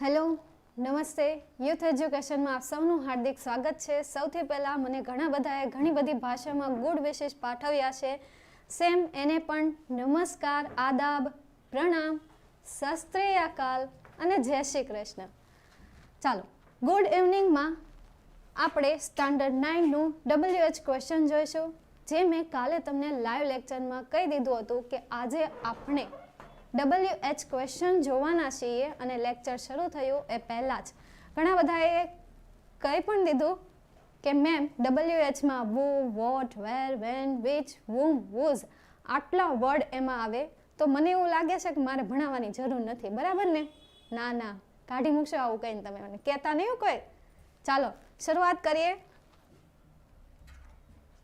Hello, નમસ્તે. Youth એજ્યુકેશનમાં આપ સૌનું હાર્દિક સ્વાગત છે. સૌથી પહેલાં મને ઘણા બધાએ ઘણી બધી ભાષામાં ગુડ વિશેષ પાઠવ્યા છે. સેમ એને પણ નમસ્કાર, આદાબ, પ્રણામ, સસ્ત્રેયાકાલ અને જય શ્રી કૃષ્ણ. ચાલો, ગુડ ઇવનિંગમાં આપણે સ્ટાન્ડર્ડ 9નું WH ક્વેશ્ચન જોઈશું, જે મેં કાલે તમને લાઈવ લેક્ચરમાં કહી દીધું હતું કે આજે આપણે WH ક્વેશ્ચન જોવાના છીએ. અને લેક્ચર શરૂ થયું એ પહેલાં જ ઘણા બધાએ કહી પણ દીધું કે મેમ WHમાં who, what, where, when, which, whom, whose આટલા વર્ડ એમાં આવે તો મને એવું લાગે છે કે મારે ભણાવવાની જરૂર નથી. બરાબર ને? ના ના, કાઢી મૂકશો આવું કહીને તમે મને કહેતા નહીં કોઈ. ચાલો શરૂઆત કરીએ.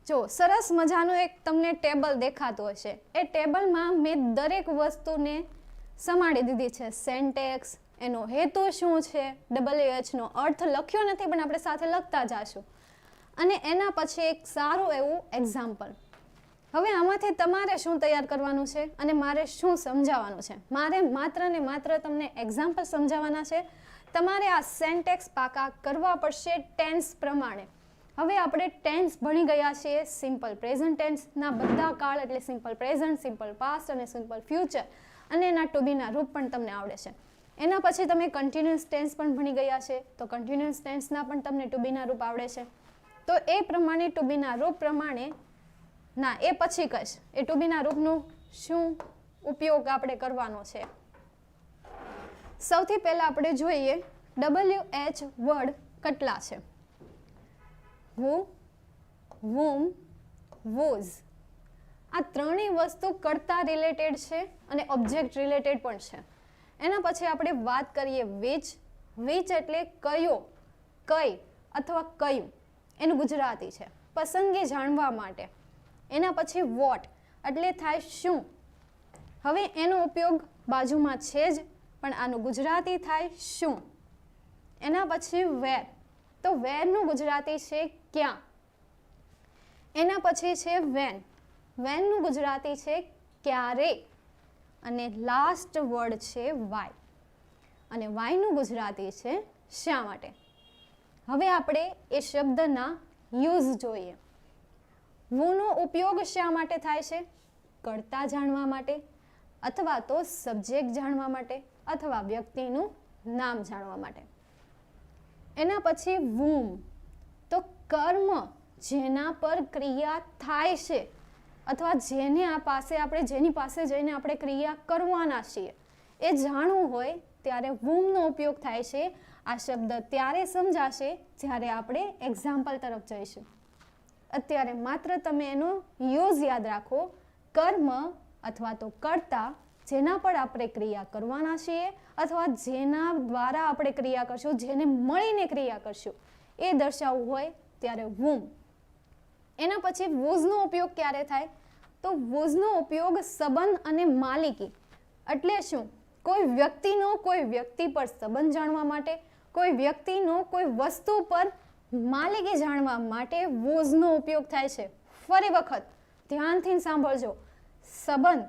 જો સરસ મજાનું એક તમને ટેબલ દેખાતું હશે. એ ટેબલમાં મેં દરેક વસ્તુને સમાડી દીધી છે. સેન્ટેક્સ, એનો હેતુ શું છે, WHનો અર્થ લખ્યો નથી પણ આપણે સાથે લખતા જઈશું. અને એના પછી એક સારું એવું એક્ઝામ્પલ. હવે આમાંથી તમારે શું તૈયાર કરવાનું છે અને મારે શું સમજાવવાનું છે? મારે માત્ર ને માત્ર તમને એક્ઝામ્પલ સમજાવવાના છે. તમારે આ સેન્ટેક્સ પાકા કરવા પડશે ટેન્સ પ્રમાણે. હવે આપણે ટેન્સ ભણી ગયા છીએ. સિમ્પલ પ્રેઝન્ટ ટેન્સના બધા કાળ એટલે સિમ્પલ પ્રેઝન્ટ, સિમ્પલ પાસ્ટ અને સિમ્પલ ફ્યુચર, અને એના ટુ બીના રૂપ પણ તમને આવડે છે. એના પછી તમે કન્ટિન્યુઅસ ટેન્સ પણ ભણી ગયા છે, તો કન્ટિન્યુઅસ ટેન્સના પણ તમને ટુ બીના રૂપ આવડે છે. તો એ પ્રમાણે ટુ બીના રૂપ પ્રમાણે ના, એ પછી કહીશ એ ટુ બીના રૂપનું શું ઉપયોગ આપણે કરવાનો છે. સૌથી પહેલા આપણે જોઈએ WH વર્ડ કેટલા છે. who, whom, whose આ ત્રણેય વસ્તુ કર્તા રિલેટેડ છે અને ઓબ્જેક્ટ રિલેટેડ પણ છે. એના પછી આપણે વાત કરીએ which. which એટલે કયો, કઈ અથવા કયું, એનું ગુજરાતી છે પસંદગી જાણવા માટે. એના પછી what એટલે થાય શું. હવે એનો ઉપયોગ બાજુમાં છે જ પણ આનું ગુજરાતી થાય શું. એના પછી where, તો વેરનું ગુજરાતી છે ક્યાં. એના પછી છે વેન. વેનનું ગુજરાતી છે ક્યારે. અને લાસ્ટ વર્ડ છે વાય. અને વાયનું ગુજરાતી છે શા માટે. હવે આપણે એ શબ્દના યુઝ જોઈએ. વુનો ઉપયોગ શા માટે થાય છે? કર્તા જાણવા માટે, અથવા તો સબ્જેક્ટ જાણવા માટે, અથવા વ્યક્તિનું નામ જાણવા માટે. એના પછી whom, તો કર્મ જેના પર ક્રિયા થાય છે અથવા જેની પાસે જઈને આપણે ક્રિયા કરવાના છીએ એ જાણવું હોય ત્યારે whomનો ઉપયોગ થાય છે. આ શબ્દ ત્યારે સમજાશે જ્યારે આપણે એક્ઝામ્પલ તરફ જઈશું. અત્યારે માત્ર તમે એનો યુઝ યાદ રાખો. કર્મ અથવા તો કર્તા જેના પર આપણે ક્રિયા કરવાના છીએ અથવા જેના દ્વારા આપણે ક્રિયા કરશું, જેને મળીને ક્રિયા કરશું, એ દર્શાવવું હોય ત્યારે whom. એના પછી whoseનો ઉપયોગ ક્યારે થાય? તો whoseનો ઉપયોગ સંબંધ અને માલિકી એટલે શું? કોઈ વ્યક્તિનો કોઈ વ્યક્તિ પર સંબંધ જાણવા માટે, કોઈ વ્યક્તિનો કોઈ વસ્તુ પર માલિકી જાણવા માટે whoseનો ઉપયોગ થાય છે. ફરી વખત ધ્યાનથી સાંભળજો. સંબંધ,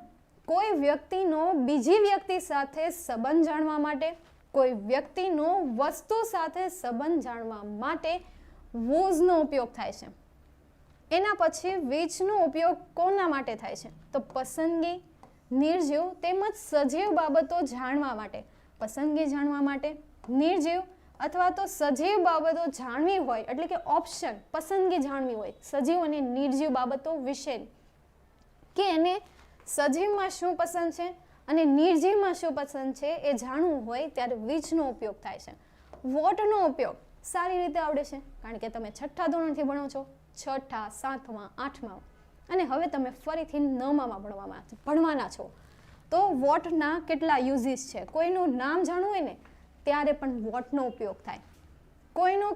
કોઈ વ્યક્તિનો બીજી વ્યક્તિ સાથે સંબંધ જાણવા માટે, કોઈ વ્યક્તિનો વસ્તુ સાથે સંબંધ જાણવા માટે whoseનો ઉપયોગ થાય છે. એના પછી whichનો ઉપયોગ કોના માટે થાય છે? તો પસંદગી, નિર્જીવ તેમજ સજીવ બાબતો જાણવા માટે. પસંદગી જાણવા માટે, નિર્જીવ અથવા તો સજીવ બાબતો જાણવી હોય એટલે કે ઓપ્શન પસંદગી જાણવી હોય સજીવ અને નિર્જીવ બાબતો વિશે, કે એને સજીવમાં શું પસંદ છે અને નિર્જીવમાં શું પસંદ છે એ જાણવું હોય ત્યારે whichનો ઉપયોગ થાય છે. વોટનો ઉપયોગ સારી રીતે આવડે છે કારણ કે તમે 6થા ધોરણથી ભણો છો, 6થા, 7મા, 8મા અને હવે તમે ફરીથી 9મામાં ભણવાના છો. તો વોટના કેટલા યુઝીસ છે. કોઈનું નામ જાણવું હોય ને ત્યારે પણ વોટનો ઉપયોગ થાય. કોઈનું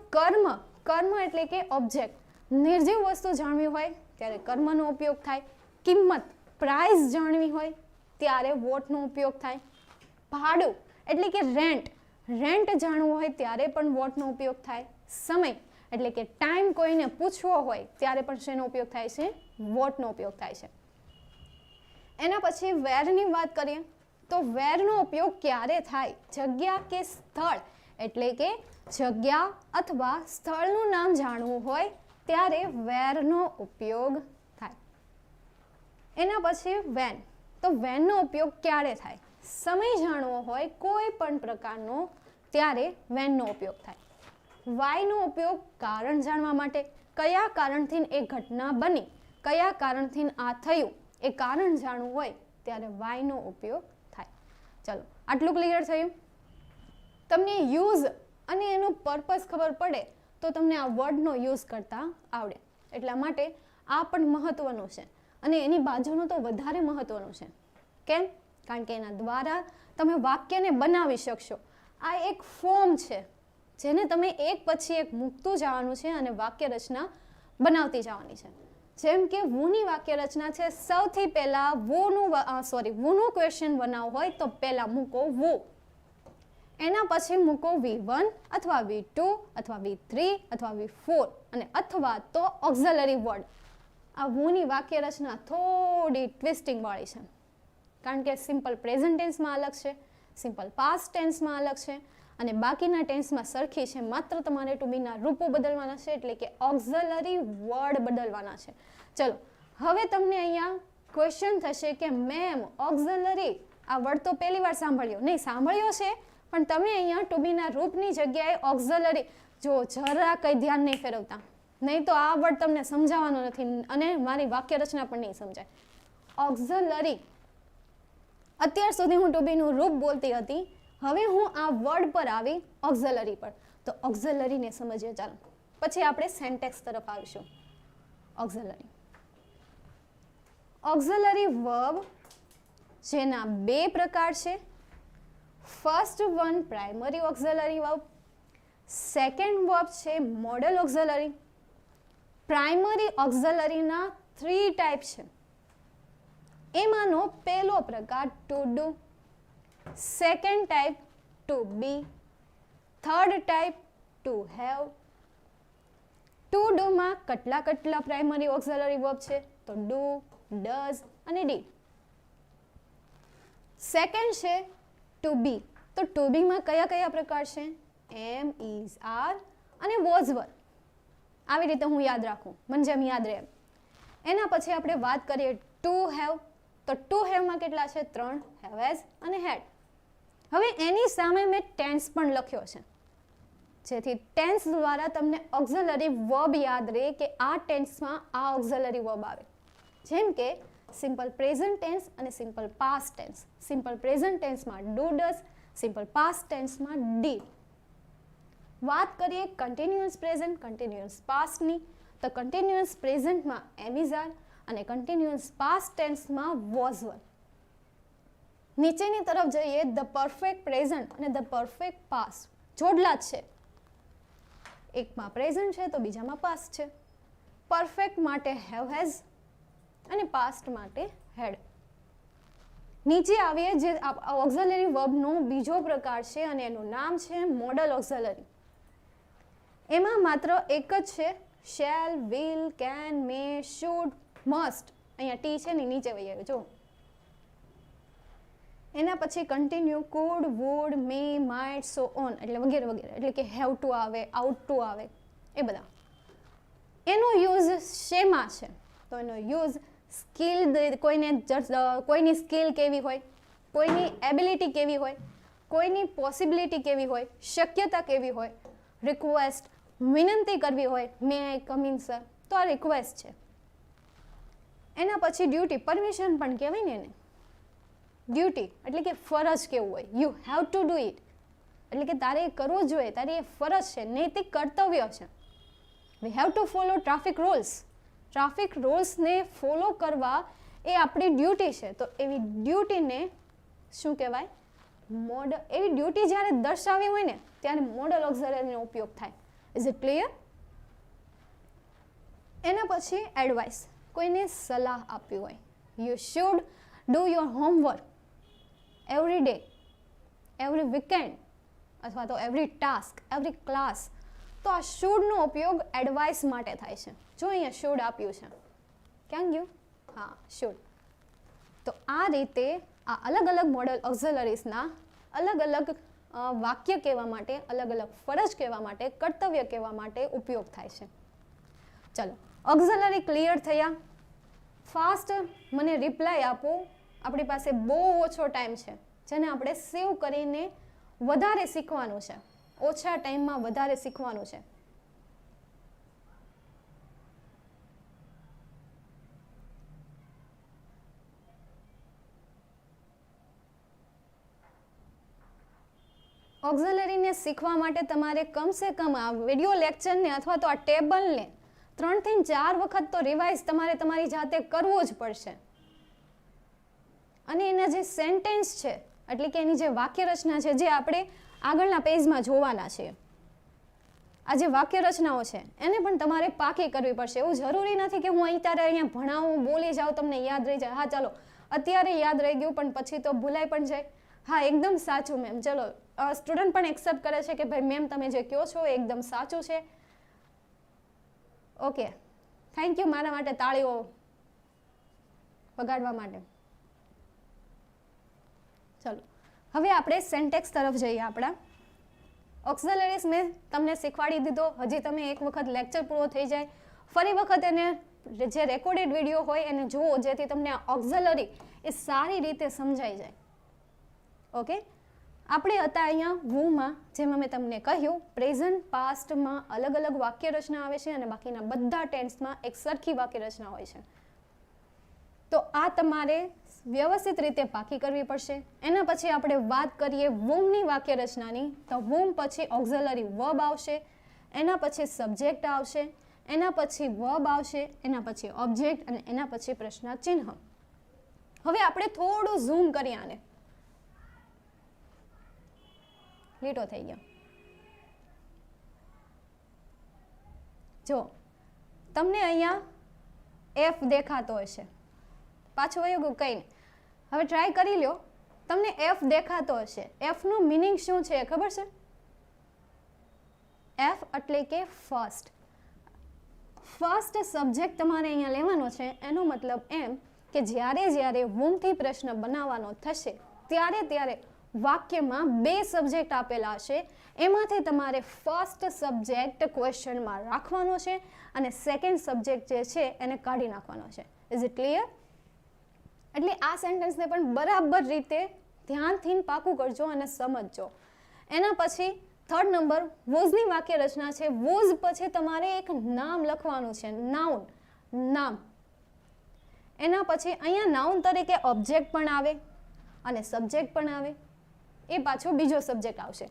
કર્મ એટલે કે ઓબ્જેક્ટ, નિર્જીવ વસ્તુ જાણવી હોય ત્યારે કર્મનો ઉપયોગ થાય. કિંમત, પ્રાઇસ જાણવી હોય ત્યારે વોટનો ઉપયોગ થાય. ભાડું એટલે કે રેન્ટ જાણવું હોય ત્યારે પણ વોટનો ઉપયોગ થાય. સમય એટલે કે ટાઈમ કોઈને પૂછવો હોય ત્યારે પણ શેનો ઉપયોગ થાય છે? વોટનો ઉપયોગ થાય છે. એના પછી વેરની વાત કરીએ તો વેરનો ઉપયોગ ક્યારે થાય? જગ્યા કે સ્થળ, એટલે કે જગ્યા અથવા સ્થળનું નામ જાણવું હોય ત્યારે વેરનો ઉપયોગ થાય. એના પછી વેન. તો વેનનો ઉપયોગ ક્યારે થાય? સમય જાણવો હોય કોઈ પણ પ્રકારનો ત્યારે વેનનો ઉપયોગ થાય. વાયનો ઉપયોગ કારણ જાણવા માટે, કયા કારણથી એ ઘટના બની, કયા કારણથી આ થયું એ કારણ જાણવું હોય ત્યારે વાયનો ઉપયોગ થાય. ચલો, આટલું ક્લિયર થયું? તમને યુઝ અને એનો પર્પસ ખબર પડે તો તમને આ વર્ડનો યુઝ કરતા આવડે. એટલા માટે આ પણ મહત્વનું છે અને એની બાજુનું તો વધારે મહત્વનું છે. કેમ? કારણ કે એના દ્વારા તમે વાક્યને બનાવી શકશો. આ એક ફોર્મ છે જેને તમે એક પછી એક મૂકતું જવાનું છે અને વાક્ય રચના બનાવતી જવાની છે. જેમ કે વુની વાક્ય રચના છે, સૌથી પહેલા વુનું ક્વેશ્ચન બનાવવું હોય તો પહેલા મૂકો વુ, એના પછી મૂકો V1 અથવા V2 અથવા V3 અથવા V4 અને અથવા તો ઓક્ઝિલરી વર્ડ. આ વુની વાક્ય રચના થોડી ટ્વિસ્ટિંગ વાળી છે કારણ કે સિમ્પલ પ્રેઝન્ટ ટેન્સમાં અલગ છે, સિમ્પલ પાસ્ટ ટેન્સમાં અલગ છે અને બાકીના ટેન્સમાં સરખી છે. માત્ર તમારે ટુ બીના રૂપો બદલવાના છે, એટલે કે ઓક્ઝિલરી વર્ડ બદલવાના છે. ચલો, હવે તમને અહીંયા ક્વેશ્ચન થશે કે મેમ ઓક્ઝિલરી આ વર્ડ તો પહેલી વાર સાંભળ્યો. નહીં, સાંભળ્યો છે પણ તમે અહીંયા ટુ બીના રૂપની જગ્યાએ ઓક્ઝિલરી, જો જરા કંઈ ધ્યાન નહીં ફેરવતા, નહીં તો આ વર્ડ તમને સમજાવવાનો નથી અને મારી વાક્ય રચના પણ નહીં સમજાય. ઓક્ઝિલરી, અત્યાર સુધી હું ટુ બીનું રૂપ બોલતી હતી, હવે હું આ વર્ડ પર આવી ઓક્ઝિલરી પર. તો ઓક્ઝિલરીને સમજીએ ચાલો, પછી આપણે સેન્ટેક્સ તરફ આવીશું. ઓક્ઝિલરી વર્બ જેના બે પ્રકાર છે. First one primary auxiliary verb, second verb છે મોડલ ઓક્ઝિલરી. પ્રાઇમરી ઓક્ઝિલરીના 3 ટાઈપ છે. એમાંનો પહેલો પ્રકાર to do, second type to be, third type to have. To ડુમાં કેટલા પ્રાઇમરી ઓક્ઝિલરી વર્બ છે? તો ડુ, ડઝ અને ડીડ. સેકન્ડ છે ટુ બી. તો ટુ બીમાં કયા પ્રકાર છે? એમ, ઇઝ, આર અને વોઝ વર. આવી રીતે હું યાદ રાખું, મને જેમ યાદ રહે. એના પછી આપણે વાત કરીએ ટુ હેવ. તો ટુ હેવમાં કેટલા છે? 3, હેવ હેઝ અને હેડ. હવે એની સામે મેં ટેન્સ પણ લખ્યો છે, જેથી ટેન્સ દ્વારા તમને ઓક્ઝિલરી વર્બ યાદ રહે કે આ ટેન્સમાં આ ઓક્ઝિલરી વર્બ આવે. જેમ કે સિમ્પલ પ્રેઝન્ટ ટેન્સ અને simple past tense. Simple present ટેન્સમાં ડુ, ડઝ, સિમ્પલ પાસ્ટ ટેન્સમાં ડીડ. વાત કરીએ કન્ટિન્યુઅસ પ્રેઝન્ટ, કન્ટિન્યુઅસ પાસ્ટની. તો કન્ટિન્યુઅસ પ્રેઝન્ટમાં એમ, ઇઝ, આર અને કન્ટિન્યુઅસ પાસ્ટ ટેન્સમાં વોઝ વર. નીચેની તરફ જઈએ, ધ પરફેક્ટ પ્રેઝન્ટ અને ધ પરફેક્ટ પાસ્ટ જોડલા જ છે. એકમાં પ્રેઝન્ટ છે તો બીજામાં પાસ્ટ છે. પરફેક્ટ માટે હેવ હેઝ અને પાસ્ટ માટે હેડ. નીચે આવીએ જે ઓક્ઝિલરી વર્બનો બીજો પ્રકાર છે અને એનું નામ છે મોડલ ઓક્ઝિલરી. એમાં માત્ર એક જ છે, shall, will, can, may, should, must. અહીંયા ટી છે ને નીચે વહી આવ્યો જો. એના પછી continue could, would, may, might, so on એટલે વગેરે વગેરે. એટલે કે હેવ ટુ આવે, આઉટ ટુ આવે, એ બધા. એનો યુઝ શેમાં છે? તો એનો યુઝ સ્કિલ, કોઈની સ્કિલ કેવી હોય, કોઈની એબિલિટી કેવી હોય, કોઈની પોસિબિલિટી કેવી હોય, શક્યતા કેવી હોય, રિક્વેસ્ટ, વિનંતી કરવી હોય, મે આઈ કમ ઇન સર, તો આ રિક્વેસ્ટ છે. એના પછી ડ્યુટી, પરમિશન પણ કહેવાય ને એને. ડ્યુટી એટલે કે ફરજ કેવું હોય, you have to do it એટલે કે તારે એ કરવું જોઈએ, તારી એ ફરજ છે, નૈતિક કર્તવ્ય છે. We have to follow traffic rules. Traffic રૂલ્સને ફોલો કરવા એ આપણી ડ્યુટી છે. તો એવી ડ્યુટીને શું કહેવાય? મોડલ. એવી ડ્યુટી જ્યારે દર્શાવી હોય ને ત્યારે મોડલ ઓક્ઝિલરીનો ઉપયોગ થાય. Is it clear? એના પછી એડવાઇસ, કોઈને સલાહ આપવી હોય. You should do your homework every day, every weekend અથવા તો એવરી ટાસ્ક, એવરી ક્લાસ. તો આ શુડનો ઉપયોગ એડવાઇસ માટે થાય છે. જો અહીંયા શુડ આપ્યું છે, ક્યાં ગયું? હા, શુડ. તો આ રીતે આ અલગ અલગ મોડલ ઓક્ઝિલરીઝના અલગ અલગ વાક્ય કહેવા માટે, અલગ અલગ ફરજ કહેવા માટે, કર્તવ્ય કહેવા માટે ઉપયોગ થાય છે. ચલો, ઓક્ઝિલરી ક્લિયર થયા? ફાસ્ટ મને રિપ્લાય આપો. આપણી પાસે બહુ ઓછો ટાઈમ છે, જેને આપણે સેવ કરીને વધારે શીખવાનું છે, ઓછા ટાઈમમાં વધારે શીખવાનું છે. ઓક્ઝિલરીને શીખવા માટે તમારે કમસે કમ આ વિડીયો લેક્ચરને અથવા તો આ ટેબલને 3 થી 4 વખત તો રિવાઇઝ તમારે તમારી જાતે કરવો જ પડશે. અને એના જે સેન્ટેન્સ છે, એટલે કે એની જે વાક્ય રચના છે, જે આપણે આગળના પેજમાં જોવાના છીએ, આ જે વાક્ય રચનાઓ છે એને પણ તમારે પાકી કરવી પડશે. એવું જરૂરી નથી કે હું અહીંયા ભણાવું, બોલી જાઉં, તમને યાદ રહી જાય. હા ચાલો, અત્યારે યાદ રહી ગયું પણ પછી તો ભૂલાઈ પણ જાય. હા, એકદમ સાચું મેમ. ચલો, સ્ટુડન્ટ પણ એક્સેપ્ટ કરે છે કે ભાઈ મેમ તમે જે કહો છો એકદમ સાચું છે. ઓકે, થેન્ક યુ મારા માટે તાળીઓ વગાડવા માટે. ચલો, હવે આપણે સેન્ટેક્સ તરફ જઈએ. આપણા ઓક્ઝિલરીઝ મેં તમને શીખવાડી દીધો. હજી તમે એક વખત લેક્ચર પૂરો થઈ જાય ફરી વખત એને જે રેકોર્ડેડ વિડીયો હોય એને જુઓ, જેથી તમને આ ઓક્ઝિલરી એ સારી રીતે સમજાઈ જાય. ઓકે, આપણે હતા અહીંયા વુમાં, જેમાં મેં તમને કહ્યું પ્રેઝન્ટ પાસ્ટમાં અલગ અલગ વાક્ય રચના આવે છે અને બાકીના બધા ટેન્સમાં એક સરખી વાક્ય રચના હોય છે. તો આ તમારે વ્યવસ્થિત રીતે પાકી કરવી પડશે. એના પછી આપણે વાત કરીએ વુમની વાક્ય રચનાની. તો વુમ પછી ઓક્ઝિલરી વર્બ આવશે, એના પછી સબ્જેક્ટ આવશે, એના પછી વર્બ આવશે, એના પછી ઓબ્જેક્ટ અને એના પછી પ્રશ્ન ચિહ્ન. હવે આપણે થોડું ઝૂમ કરીએ આને. લીટો થઈ ગયો. જો તમને અહીંયા એફ દેખાતો હશે, પાછું વયું ગયું કંઈ નહીં. હવે ટ્રાય કરી લ્યો. તમને એફ દેખાતો હશે. એફનો મિનિંગ શું છે ખબર છે? એફ એટલે કે ફર્સ્ટ. ફર્સ્ટ સબ્જેક્ટ તમારે અહીંયા લેવાનો છે. એનો મતલબ એમ કે જ્યારે વુમથી પ્રશ્ન બનાવવાનો થશે ત્યારે વાક્યમાં 2 સબ્જેક્ટ આપેલા હશે. એમાંથી તમારે ફર્સ્ટ સબ્જેક્ટ ક્વેશ્ચનમાં રાખવાનો છે અને સેકન્ડ સબ્જેક્ટ જે છે એને કાઢી નાખવાનો છે. Is it clear? એટલે આ સેન્ટેન્સને પણ બરાબર રીતે ધ્યાનથી પાકું કરજો અને સમજજો. એના પછી 3rd નંબર વોઝની વાક્ય રચના છે. વોઝ પછી તમારે એક નામ લખવાનું છે, નાઉન, નામ. એના પછી અહીંયા નાઉન તરીકે ઓબ્જેક્ટ પણ આવે અને સબ્જેક્ટ પણ આવે. એ પાછો બીજો સબ્જેક્ટ આવશે.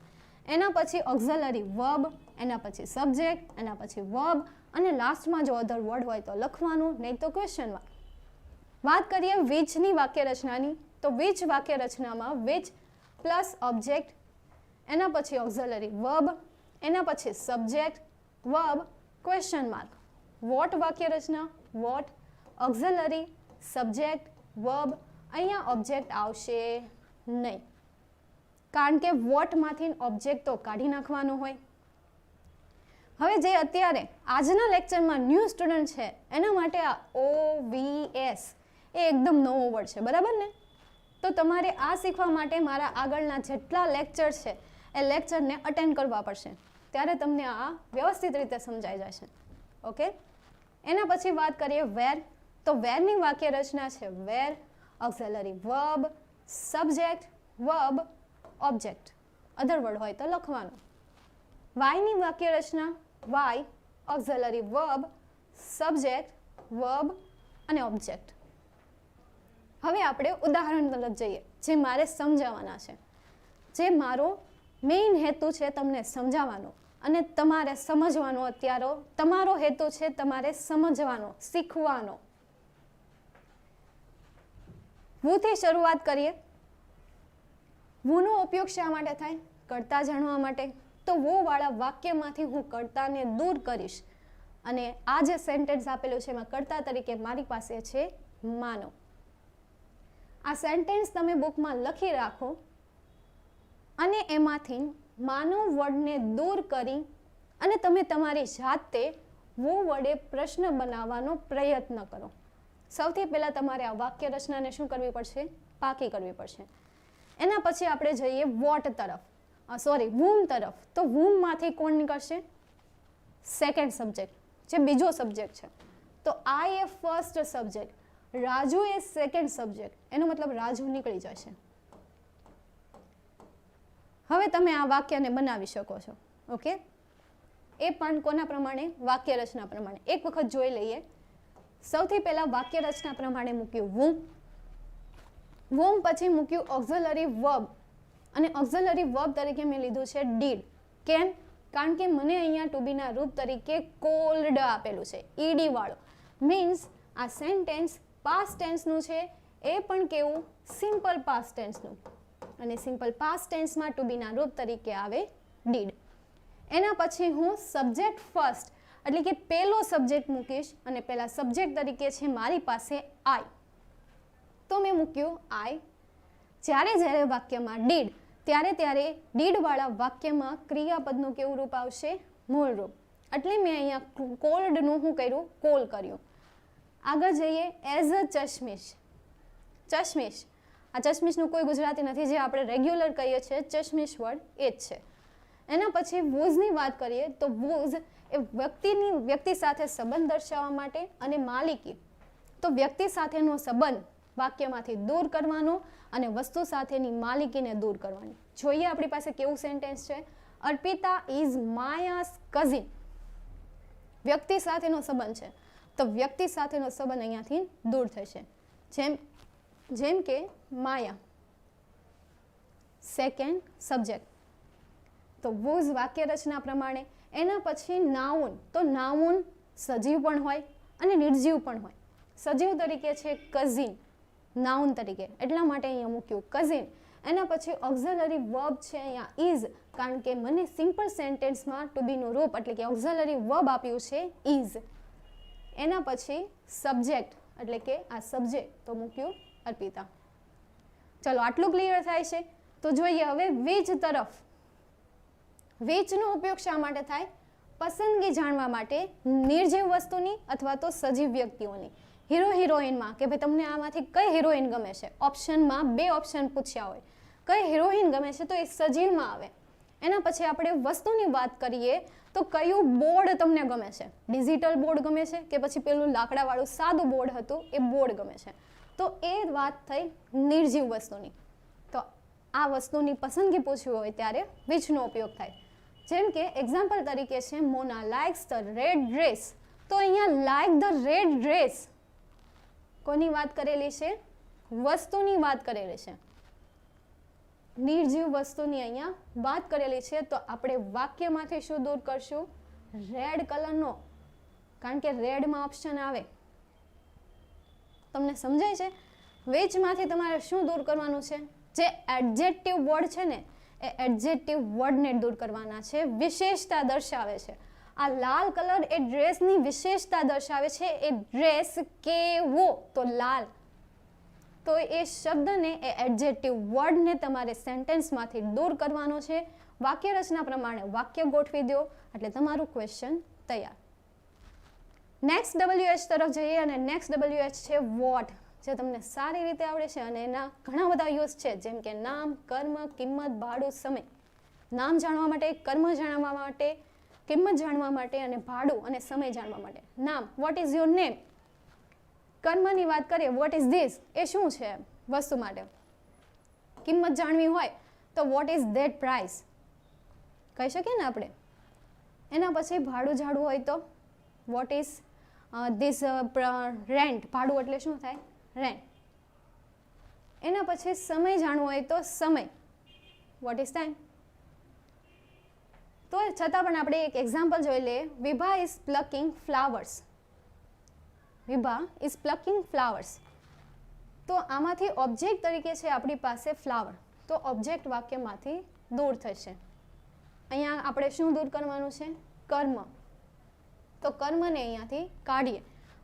એના પછી ઓક્ઝિલરી વર્બ, એના પછી સબ્જેક્ટ, એના પછી વર્બ અને લાસ્ટમાં જો અધર વર્ડ હોય તો લખવાનું, નહીં તો ક્વેશ્ચન માર્ક. વાત કરીએ વિચની વાક્ય રચનાની. તો વિચ વાક્ય રચનામાં વિચ પ્લસ ઓબ્જેક્ટ, એના પછી ઓક્ઝિલરી વર્બ, એના પછી subject, verb, question mark. What વાક્ય રચના, વોટ, ઓક્ઝિલરી, સબ્જેક્ટ, વર્બ. અહીંયા ઓબ્જેક્ટ આવશે નહીં, કારણ કે વોટમાંથી ઓબ્જેક્ટ તો કાઢી નાખવાનો હોય. હવે જે અત્યારે આજના લેક્ચરમાં ન્યૂ સ્ટુડન્ટ છે એના માટે આ OVS એ એકદમ નવો વર્ડ છે, બરાબર ને? તો તમારે આ શીખવા માટે મારા આગળના જેટલા લેક્ચર છે એ લેક્ચરને અટેન્ડ કરવા પડશે, ત્યારે તમને આ વ્યવસ્થિત રીતે સમજાઈ જશે. ઓકે, એના પછી વાત કરીએ વેર. તો વેરની વાક્ય રચના છે where, auxiliary verb, subject, verb, object. Other word હોય તો લખવાનું. વાયની વાક્ય રચના why, auxiliary verb, subject, verb અને ઓબ્જેક્ટ. હવે આપણે ઉદાહરણ તરફ જઈએ જે મારે સમજાવવાના છે, જે મારો મેઇન હેતુ છે તમને સમજાવવાનો અને તમારે સમજવાનો. અત્યારે તમારો હેતુ છે તમારે સમજવાનો, શીખવાનો. વૂથી શરૂઆત કરીએ. વૂનો ઉપયોગ શા માટે થાય? કર્તા જાણવા માટે. તો વો વાળા વાક્યમાંથી હું કર્તાને દૂર કરીશ અને આ જે સેન્ટેન્સ આપેલું છે એમાં કર્તા તરીકે મારી પાસે છે માનો. આ સેન્ટેન્સ તમે બુકમાં લખી રાખો અને એમાંથી માનો વર્ડને દૂર કરી અને તમે તમારી જાતે વો વડે પ્રશ્ન બનાવવાનો પ્રયત્ન કરો. સૌથી પહેલાં તમારે આ વાક્ય રચનાને શું કરવી પડશે? પાકી કરવી પડશે. એના પછી આપણે જઈએ વોટ તરફ, વૂમ તરફ. તો વૂમમાંથી કોણ નીકળશે? સેકન્ડ સબ્જેક્ટ, જે બીજો સબ્જેક્ટ છે. તો આઈ એ ફર્સ્ટ સબ્જેક્ટ, રાજુ એ સેકન્ડ સબ્જેક્ટ. એનો મતલબ રાજુ નીકળી જશે. હવે તમે આ વાક્યને બનાવી શકો છો. ઓકે, એ પણ કોના પ્રમાણે? વાક્ય રચના પ્રમાણે. એક વખત જોઈ લઈએ. સૌથી પહેલા વાક્ય રચના પ્રમાણે મૂક્યું વૂમ. વૂમ પછી મૂક્યું ઓક્ઝિલરી વર્બ, અને ઓક્ઝિલરી વર્બ તરીકે મેં લીધું છે ડીડ. કેમ? કારણ કે મને અહીંયા ટુ બીના રૂપ તરીકે કોલ્ડ આપેલું છે, ઈડી વાળો. મીન્સ આ સેન્ટેન્સ પાસ્ટ ટેન્સનું છે, એ પણ કેવું? સિમ્પલ પાસ્ટ ટેન્સનું. અને સિમ્પલ પાસ્ટ ટેન્સમાં ટુ બીના રૂપ તરીકે આવે ડીડ. એના પછી હું સબ્જેક્ટ ફર્સ્ટ એટલે કે પહેલો સબ્જેક્ટ મૂકીશ, અને પહેલા સબ્જેક્ટ તરીકે છે મારી પાસે આઈ. તો મેં મૂક્યું આઈ. જ્યારે વાક્યમાં ડીડ, ત્યારે ડીડવાળા વાક્યમાં ક્રિયાપદનું કેવું રૂપ આવશે? મૂળ રૂપ. એટલે મેં અહીંયા કોલ્ડનું શું કર્યું? કોલ કર્યું. આગળ જઈએ એઝ અ ચશ્મિશ. ચશ્મિશ, આ ચશ્મિશનું કોઈ ગુજરાતી નથી, જે આપણે રેગ્યુલર કહીએ છીએ ચશ્મિશ વર્ડ એ જ છે. એના પછી વૂઝની વાત કરીએ તો વૂઝ એ વ્યક્તિ સાથે સંબંધ દર્શાવવા માટે, અને માલિકી તો વ્યક્તિ સાથેનો સંબંધ વાક્યમાંથી દૂર કરવાનો અને વસ્તુ સાથેની માલિકીને દૂર કરવાની. જોઈએ આપણી પાસે કેવું સેન્ટેન્સ છે? Arpita is Maya's cousin. વ્યક્તિ સાથેનો સંબંધ છે, તો વ્યક્તિ સાથેનો સંબંધ અહીંયાથી દૂર થશે. જેમ કે માયા, સેકન્ડ સબ્જેક્ટ. તો વૂઝ વાક્ય રચના પ્રમાણે. એના પછી નાઉન. તો નાઉન સજીવ પણ હોય અને નિર્જીવ પણ હોય. સજીવ તરીકે છે કઝિન, નાઉન તરીકે, એટલા માટે અહીંયા મૂક્યું કઝિન. એના પછી ઓક્ઝિલરી વર્બ છે અહીંયા ઇઝ, કારણ કે મને સિમ્પલ સેન્ટેન્સમાં ટુ બીનું રૂપ એટલે કે ઓક્ઝિલરી વર્બ આપ્યું છે ઇઝ. એના પછી સબ્જેક્ટ એટલે કે આ સબ્જેક્ટ, તો મૂક્યું અર્પિતા. ચલો, આટલું ક્લિયર થાય છે. તો જોઈએ હવે વિચ તરફ. વિચનો ઉપયોગ શા માટે થાય? પસંદગી જાણવા માટે, નિર્જીવ વસ્તુની અથવા તો સજીવ વ્યક્તિઓની. હીરો હિરોઈનમાં કે ભાઈ તમને આમાંથી કઈ હિરોઈન ગમે છે, ઓપ્શનમાં 2 ઓપ્શન પૂછ્યા હોય, કઈ હિરોઈન ગમે છે તો એ સજીવમાં આવે. એના પછી આપણે વસ્તુની વાત કરીએ તો કયું બોર્ડ તમને ગમે છે? ડિજિટલ બોર્ડ ગમે છે કે પછી પેલું લાકડાવાળું સાદું બોર્ડ હતું એ બોર્ડ ગમે છે? તો એ વાત થઈ નિર્જીવ વસ્તુની. તો આ વસ્તુની પસંદગી પૂછવી હોય ત્યારે વિચનો ઉપયોગ થાય. જેમ કે એક્ઝામ્પલ તરીકે છે મોના લાઇક્સ ધ રેડ ડ્રેસ. તો અહીંયા લાઇક ધ રેડ ડ્રેસ કોની વાત કરેલી છે? વસ્તુની વાત કરેલી છે, નિર્જીવ વસ્તુની અહીંયા વાત કરેલી છે. તો આપણે વાક્યમાંથી શું દૂર કરશું? રેડ કલરનો, કારણ કે રેડમાં ઓપ્શન આવે. તમને સમજાય છે? વેચમાંથી તમારે શું દૂર કરવાનું છે? જે એડજેક્ટિવ વર્ડ છે ને, એ એડજેક્ટિવ વર્ડને દૂર કરવાના છે, વિશેષતા દર્શાવે છે. આ લાલ કલર એ ડ્રેસની વિશેષતા દર્શાવે છે. એ ડ્રેસ કેવો? તો લાલ. તો એ શબ્દને, એ એડજેક્ટિવ વર્ડને તમારે સેન્ટેન્સમાંથી દૂર કરવાનો છે. વાક્ય રચના પ્રમાણે વાક્ય ગોઠવી દો એટલે તમારું ક્વેશ્ચન તૈયાર. નેક્સ્ટ WH તરફ જઈએ, અને નેક્સ્ટ WH છે વોટ, જે તમને સારી રીતે આવડે છે અને એના ઘણા બધા યુઝ છે, જેમ કે નામ, કર્મ, કિંમત, ભાડું, સમય. નામ જાણવા માટે, કર્મ જાણવા માટે, કિંમત જાણવા માટે, અને ભાડું અને સમય જાણવા માટે. નામ, વોટ ઇઝ યોર નેમ. કર્મની વાત કરીએ, વોટ ઇઝ ધીસ, એ શું છે વસ્તુ માટે. કિંમત જાણવી હોય તો વોટ ઇઝ ધેટ પ્રાઇસ કહી શકીએ ને આપણે. એના પછી ભાડું જાણવું હોય તો વોટ ઇઝ ધીસ રેન્ટ. ભાડું એટલે શું થાય? રેન્ટ. એના પછી સમય જાણવો હોય તો સમય, વોટ ઇઝ ટાઈમ. તો છતાં પણ આપણે એક એક્ઝામ્પલ જોઈ લઈએ. Vibha is plucking flowers. Vibha is plucking flowers. તો આમાંથી ઓબ્જેક્ટ તરીકે છે આપણી પાસે ફ્લાવર, તો ઓબ્જેક્ટ વાક્યમાંથી દૂર થશે. અહીંયા આપણે શું દૂર કરવાનું છે? કર્મ. તો કર્મને અહીંયાથી કાઢીએ.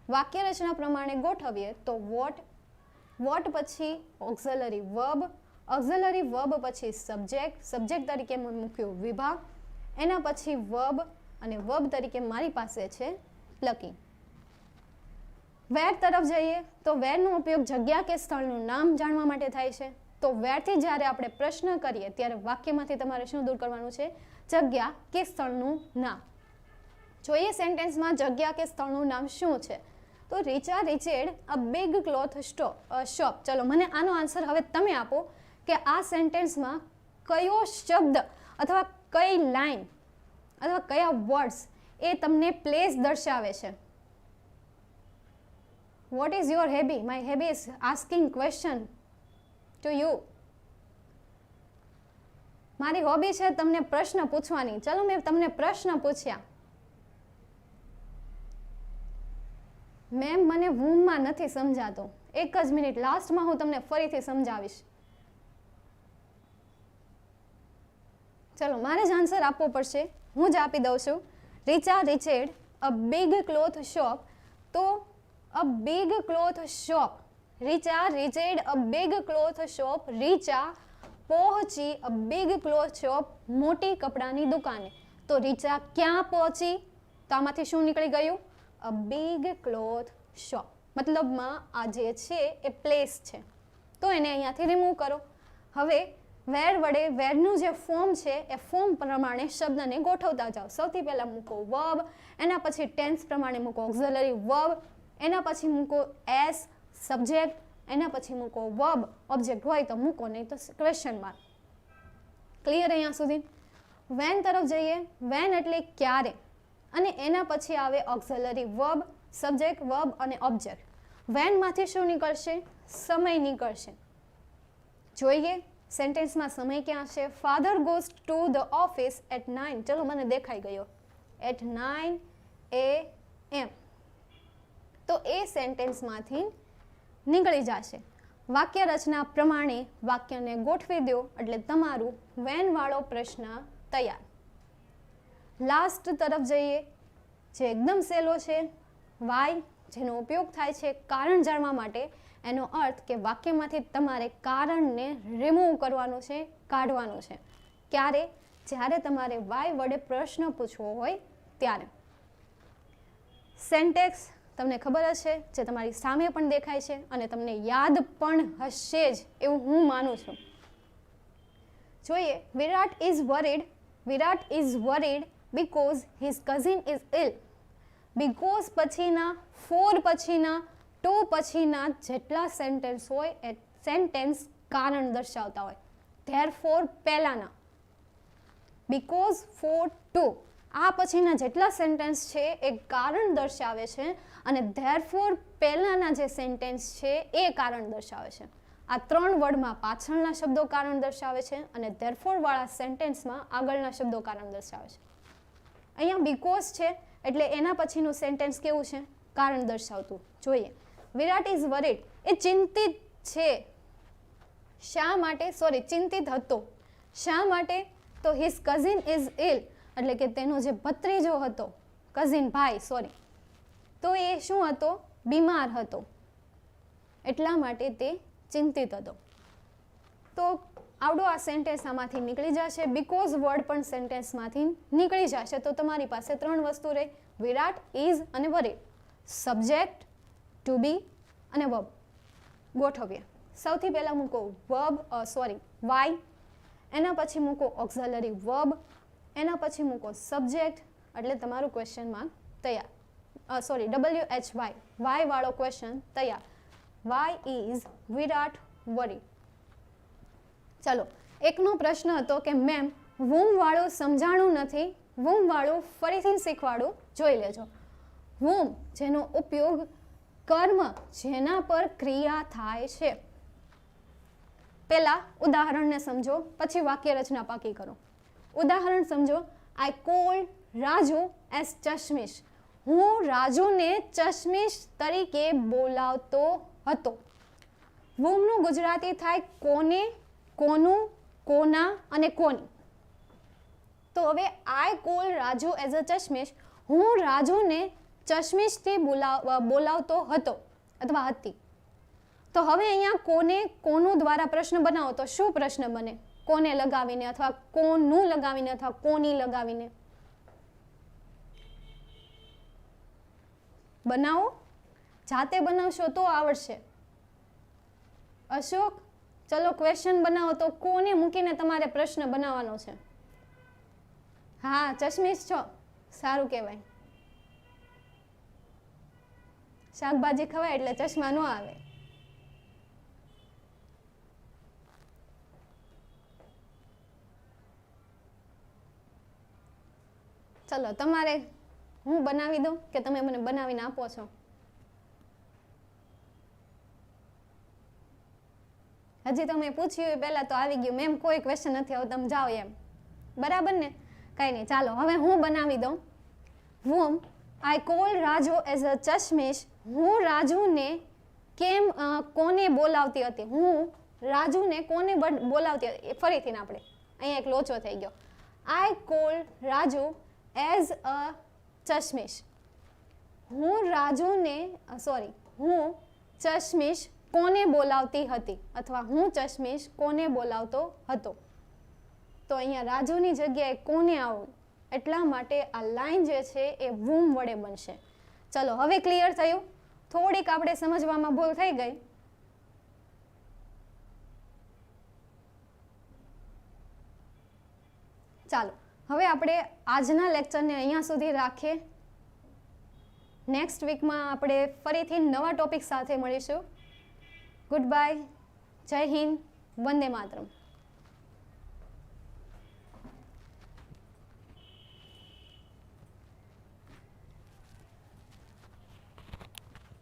વાક્ય રચના પ્રમાણે ગોઠવીએ તો વોટ, વોટ પછી ઓક્ઝિલરી વર્બ, ઓક્ઝિલરી વર્બ પછી સબ્જેક્ટ, સબ્જેક્ટ તરીકે મૂક્યું વિભા. એના પછી વર્બ, અને વર્બ તરીકે મારી પાસે છે પ્લકિંગ. વેર તરફ જઈએ તો વેરનો ઉપયોગ જગ્યા કે સ્થળનું નામ જાણવા માટે થાય છે. તો વેરથી જ્યારે આપણે પ્રશ્ન કરીએ ત્યારે વાક્યમાંથી તમારે શું દૂર કરવાનું છે? જગ્યા કે સ્થળનું નામ. જોઈએ સેન્ટેન્સમાં જગ્યા કે સ્થળનું નામ શું છે. તો Richa reached a big cloth shop. ચલો મને આનો આન્સર હવે તમે આપો કે આ સેન્ટેન્સમાં કયો શબ્દ અથવા કઈ લાઈન અથવા કયા વર્ડ્સ એ તમને પ્લેસ દર્શાવે છે. What is your hobby? My hobby is asking question to you. મારી હોબી છે તમને પ્રશ્ન પૂછવાની. ચલો મેં તમને પ્રશ્ન પૂછ્યા. મેમ મને વૂમમાં નથી સમજાતો. એક જ મિનિટ, લાસ્ટમાં હું તમને ફરીથી સમજાવીશ. ચલો મારે જ આન્સર આપવો પડશે, હું જ આપી દઉં છું. Richa reached a big cloth shop. તો a big cloth shop. Richa reached a big cloth shop. Richa પહોંચી અ બિગ ક્લોથ શોપ, મોટી કપડાની દુકાને. તો રીચા ક્યાં પહોંચી? તો આમાંથી શું નીકળી ગયું? અ બિગ ક્લોથ શોપ. મતલબમાં આ જે છે એ પ્લેસ છે, તો એને અહીંયાથી રિમૂવ કરો. હવે વેર વડે વેરનું જે ફોર્મ છે એ ફોર્મ પ્રમાણે શબ્દને ગોઠવતા જાઓ. સૌથી પહેલાં મૂકો વર્બ, એના પછી ટેન્સ પ્રમાણે મૂકો ઓક્ઝિલરી વર્બ, એના પછી મૂકો એસ સબ્જેક્ટ, એના પછી મૂકો વર્બ, ઓબ્જેક્ટ હોય તો મૂકો, નહીં તો ક્વેશ્ચન માર્ક. ક્લિયર અહીંયા સુધી? વેન તરફ જઈએ. વેન એટલે ક્યારે, અને એના પછી આવે ઓક્ઝિલરી વર્બ, સબ્જેક્ટ, વર્બ અને ઓબ્જેક્ટ. વેનમાંથી શું નીકળશે? સમય નીકળશે. જોઈએ સેન્ટેન્સમાં સમય ક્યાં છે? Father goes to the office at 9. ચલો મને દેખાઈ ગયો, એટ 9 AM. તો એ સેન્ટેન્સમાંથી નીકળી જશે. વાક્ય રચના પ્રમાણે વાક્યને ગોઠવી દો એટલે તમારું વેનવાળો પ્રશ્ન તૈયાર. લાસ્ટ તરફ જઈએ, જે એકદમ સહેલો છે. વાય, જેનો ઉપયોગ થાય છે કારણ જાણવા માટે. એનો અર્થ કે વાક્યમાંથી તમારે કારણને રિમૂવ કરવાનું છે, કાઢવાનું છે. ક્યારે? જ્યારે તમારે વાય વડે પ્રશ્ન પૂછવો હોય ત્યારે. સેન્ટેક્સ તમને ખબર હશે, જે તમારી સામે પણ દેખાય છે અને તમને યાદ પણ હશે જ એવું હું માનું છું. જોઈએ, Virat is worried. Virat is worried because his cousin is ill. because પછીના, for પછીના, to પછીના જેટલા સેન્ટેન્સ હોય એ સેન્ટેન્સ કારણ દર્શાવતા હોય. therefore પહેલાના, because, for, to આ પછીના જેટલા સેન્ટેન્સ છે એ કારણ દર્શાવે છે, અને therefore પહેલાના જે સેન્ટેન્સ છે એ કારણ દર્શાવે છે. આ ત્રણ વર્ડમાં પાછળના શબ્દો કારણ દર્શાવે છે અને therefore વાળા સેન્ટેન્સમાં આગળના શબ્દો કારણ દર્શાવે છે. અહીંયા બીકોઝ છે એટલે એના પછીનું સેન્ટેન્સ કેવું છે? કારણ દર્શાવતું. જોઈએ, વિરાટ ઇઝ વરીડ, એ ચિંતિત છે. શા માટે? સોરી, ચિંતિત હતો. શા માટે? તો હિઝ કઝિન ઇઝ ઇલ, એટલે કે તેનો જે ભત્રીજો હતો, કઝિન ભાઈ, સોરી, તો એ શું હતો? બીમાર હતો, એટલા માટે તે ચિંતિત હતો. તો આવડો આ સેન્ટેન્સ આમાંથી નીકળી જશે. બીકોઝ વર્ડ પણ સેન્ટેન્સમાંથી નીકળી જશે. તો તમારી પાસે ત્રણ વસ્તુ રહી, વિરાટ, ઇઝ અને વરીડ. સબ્જેક્ટ, ટુ બી અને વર્બ. ગોઠવીએ. સૌથી પહેલાં મૂકો વાય, એના પછી મૂકો ઓક્ઝિલરી વર્બ, એના પછી મૂકો સબ્જેક્ટ, એટલે તમારું ક્વેશ્ચન માર્ક તૈયાર. WHY, વાય વાળો ક્વેશ્ચન તૈયાર. Why is Virat worried. ચલો, એકનો પ્રશ્ન હતો કે મેમ વૂમ વાળું સમજાણું નથી, વૂમ વાળું ફરીથી શીખવાડું, જોઈ લેજો. વૂમ, જેનો ઉપયોગ કર્મ જેના પર ક્રિયા થાય છે. પહેલા ઉદાહરણને સમજો, પછી વાક્ય રચના પાકી કરો. ઉદાહરણ સમજો. I called Raju as chashmish. હું રાજુને ચશ્મિશ તરીકે બોલાવતો હતો. વૂમનું ગુજરાતી થાય કોને, કોનું, કોના અને કોની. તો હવે I call Raju as a chashmish, હું રાજુને ચશ્મિશથી બોલાવતો હતો અથવા હતી. તો હવે અહીંયા કોને, કોનું દ્વારા પ્રશ્ન બનાવો તો શું પ્રશ્ન બને? કોને લગાવીને અથવા કોનું લગાવીને અથવા કોની લગાવીને બનાવો. જાતે બનાવશો તો આવડશે. અશોક, ચલો ક્વેશ્ચન બનાવો. તો કોને મૂકીને તમારે પ્રશ્ન બનાવવાનો છે? હા, ચશ્મીશ છો, સારું કહેવાય. શાકભાજી ખવાય એટલે ચશ્મા ન આવે. ચલો, તમારે હું બનાવી દઉં કે તમે મને બનાવીને આપો છો? હજી તમે પૂછ્યું પહેલા તો આવી ગયું. મેમ કોઈ ક્વેશ્ચન નથી આવતો, તમે જાઓ એમ. બરાબર ને? કાંઈ નહીં, ચાલો હવે હું બનાવી દઉં. whom I call Raju as a chashmish. હું રાજુને કોને બોલાવતી હતી? હું રાજુને કોને બોલાવતી હતી? ફરીથી આપણે અહીંયા એક લોચો થઈ ગયો. I call Raju as a chashmish. હું ચશ્મીશ કોને બોલાવતી હતી, અથવા હું ચશ્મીશ કોને બોલાવતો હતો. તો અહીંયા રાજુની જગ્યાએ કોને આવું, એટલા માટે આ લાઈન જે છે એ whom વડે બનશે. ચલો, હવે ક્લિયર થયું? થોડીક આપણે સમજવામાં ભૂલ થઈ ગઈ. ચાલો, હવે આપણે આજના લેક્ચરને અહીંયા સુધી રાખીએ. નેક્સ્ટ વીકમાં આપણે ફરીથી નવા ટોપિક સાથે મળીશું. ગુડ બાય, જય હિન્દ, વંદે માતરમ.